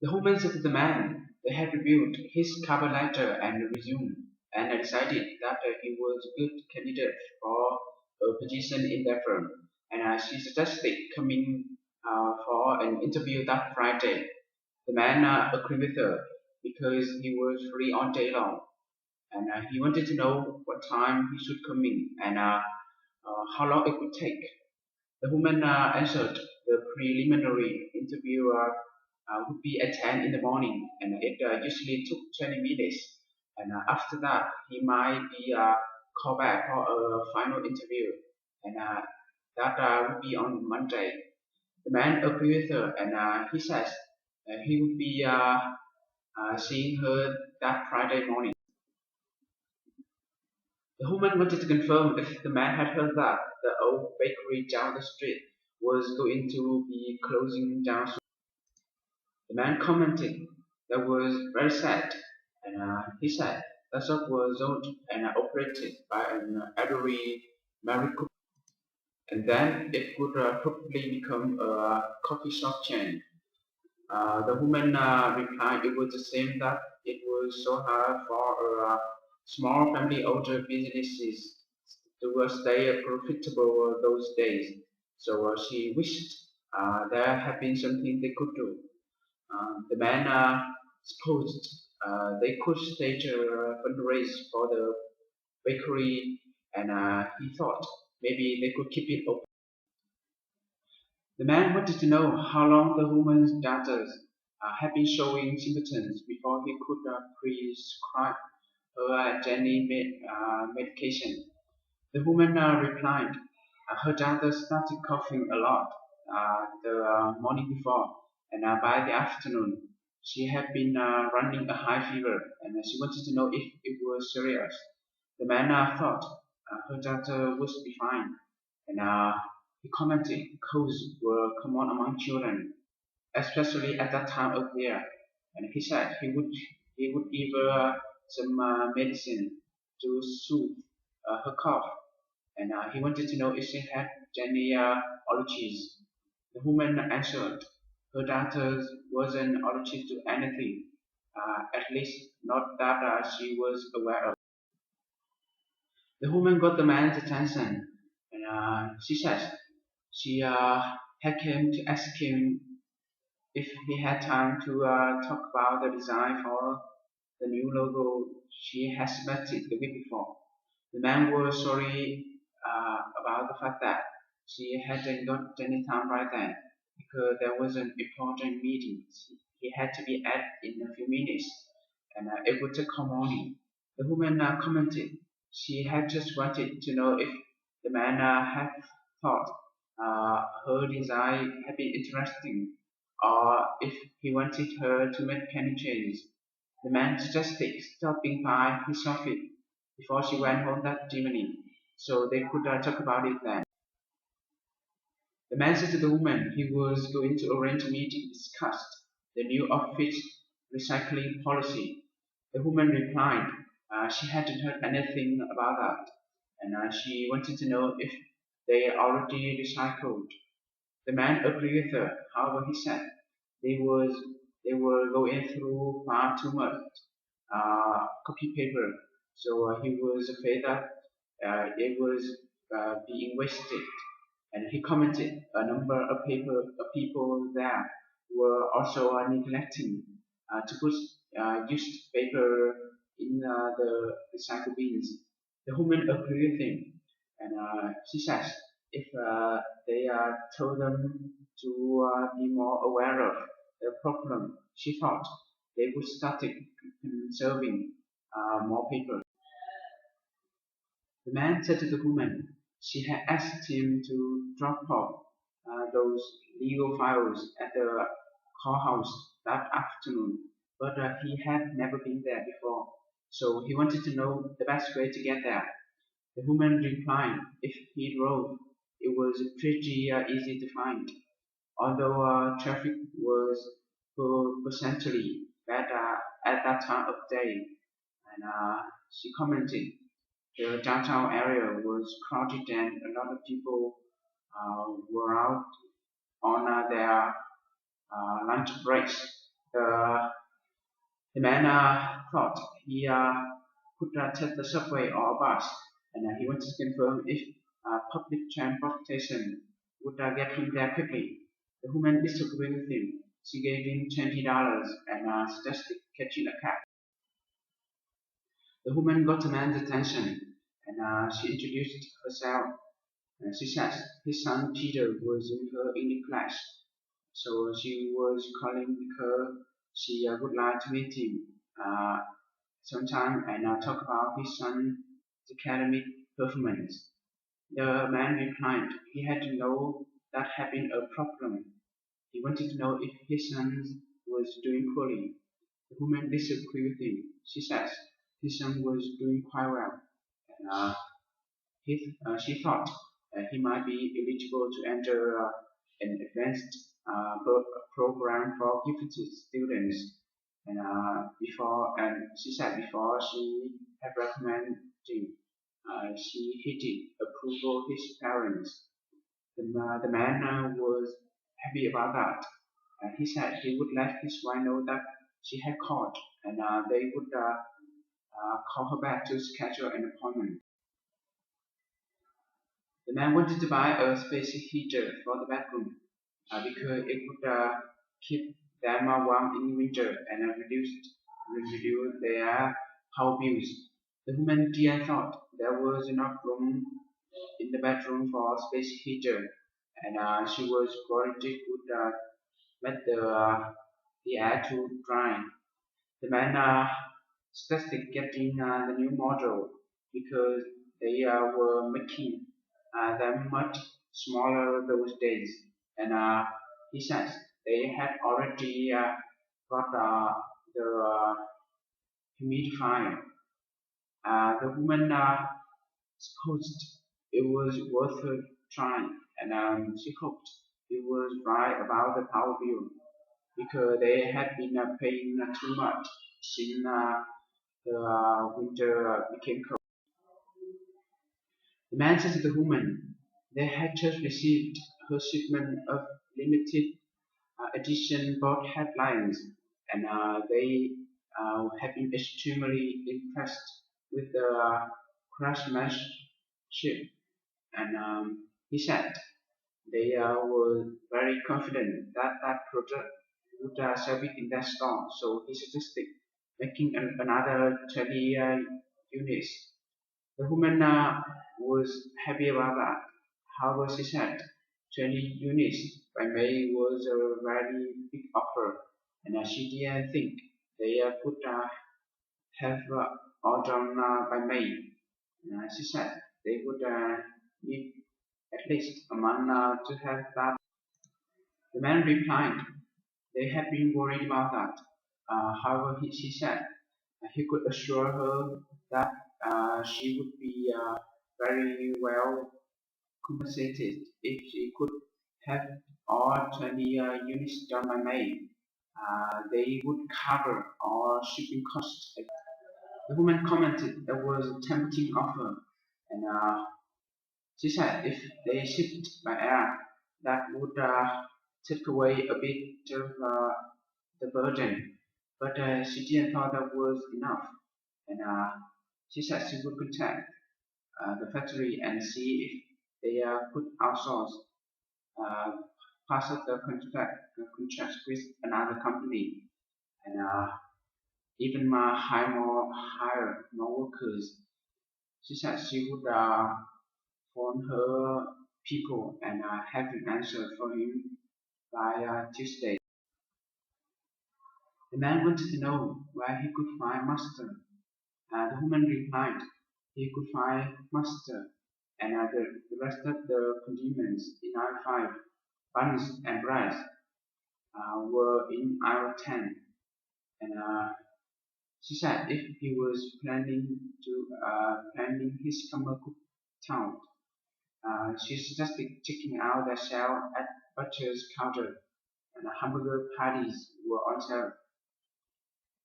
The woman said to the man they had reviewed his cover letter and resume and decided that he was a good candidate for a position in their firm. And she suggested coming for an interview that Friday. The man agreed with her because he was free all day long, and he wanted to know what time he should come in and how long it would take. The woman answered the preliminary interview would be at 10 in the morning, and it usually took 20 minutes. And after that, he might be called back for a final interview, and that would be on Monday. The man agreed with her, and he says he would be seeing her that Friday morning. The woman wanted to confirm if the man had heard that the old bakery down the street was going to be closing down soon. The man commented that was very sad, and he said the shop was owned and operated by an elderly married couple, and then it would probably become a coffee shop chain. The woman replied it was the same that it was so hard for small family-owned businesses to stay profitable those days. So she wished there had been something they could do. The man supposed they could stage a fundraise for the bakery, and he thought maybe they could keep it open. The man wanted to know how long the woman's daughters had been showing symptoms before he could prescribe her Jenny medication. The woman replied, her daughter started coughing a lot the morning before, and by the afternoon she had been running a high fever, and she wanted to know if it was serious. The man thought her daughter would be fine, and he commented colds were common among children, especially at that time of year. And he said he would give her some medicine to soothe her cough, and he wanted to know if she had any allergies. The woman answered her daughter wasn't allergic to anything, at least not that she was aware of. The woman got the man's attention, and she says she had came to ask him if he had time to talk about the design for the new logo she had submitted the week before. The man was sorry about the fact that she hadn't got any time right then because there was an important meeting he had to be at in a few minutes, and it would take her morning. The woman commented she had just wanted to know if the man had thought her design had been interesting or if he wanted her to make any changes. The man suggested stopping by his office before she went home that evening, so they could talk about it then. The man said to the woman he was going to arrange a meeting to discuss the new office recycling policy. The woman replied she hadn't heard anything about that, and she wanted to know if they already recycled. The man agreed with her. However, he said they was they were going through far too much copy paper, so he was afraid that it was being wasted. And he commented a number of people there were also neglecting to put used paper in the recycle bins. The woman agreed with him, and she says if they told them to be more aware of the problem, she thought they would start conserving more paper. The man said to the woman she had asked him to drop off those legal files at the courthouse that afternoon, but he had never been there before, so he wanted to know the best way to get there. The woman replied if he drove, it was pretty easy to find, although traffic was percentually bad at that time of day, and she commented the downtown area was crowded and a lot of people were out on their lunch breaks. The, the man thought he could take the subway or a bus, and he wanted to confirm if public transportation would get him there quickly. The woman disagreed with him. She gave him $20 and suggested catching a cab. The woman got the man's attention, and she introduced herself. She said his son Peter was in her English class, so she was calling because she would like to meet him uh, sometime and talk about his son's academic performance. The man replied he had to know that had been a problem. He wanted to know if his son was doing poorly. The woman disagreed with him. She says his son was doing quite well, and she thought he might be eligible to enter an advanced program for gifted students. And she said before she had recommended him, she hinted approval his parents. The man was happy about that. He said he would let his wife know that she had called, and they would call her back to schedule an appointment. The man wanted to buy a space heater for the bedroom because it would keep them warm in winter and reduce their power bills. The woman dear thought there was enough room in the bedroom for a space heater, and she was worried it would let the air too dry. The man suggested getting the new model because they were making them much smaller those days, and he says they had already got the humidifier. The woman supposed it was worth a try, and she hoped he was right about the power bill because they had been paying too much since the winter became cold. The man said to the woman they had just received her shipment of limited edition boat headlines, and they had been extremely impressed with the craftsmanship. And he said they were very confident that that product would sell it in their store, so he suggested making another 20 units. The woman was happy about that. However, she said 20 units by May was a very big offer, and she didn't think they could have all done by May. She said they would need at least a month to have that. The man replied they had been worried about that. However, she said he could assure her that she would be very well compensated if she could have all 20 units done by May. They would cover all shipping costs. The woman commented that was a tempting offer, and she said if they shipped by air, that would take away a bit of the burden. But she didn't thought that was enough, and she said she would contact the factory and see if they could outsource uh, pass the contract with another company, and even hire more workers. She said she would phone her people and have an answer for him by Tuesday. The man wanted to know where he could find mustard. The woman replied he could find mustard and the rest of the condiments in aisle 5. Buns and bread were in aisle 10. And she said if he was planning his summer cook town, she suggested checking out the shelf at butcher's counter, and hamburger patties were on sale.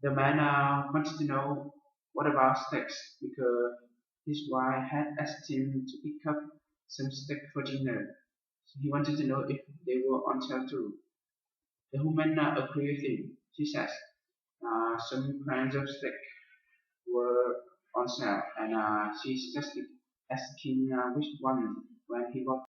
The man wanted to know what about steaks because his wife had asked him to pick up some steak for dinner. So he wanted to know if they were on sale too. The woman agreed with him. She says some kinds of steak were on sale, and she suggested asking which one when he got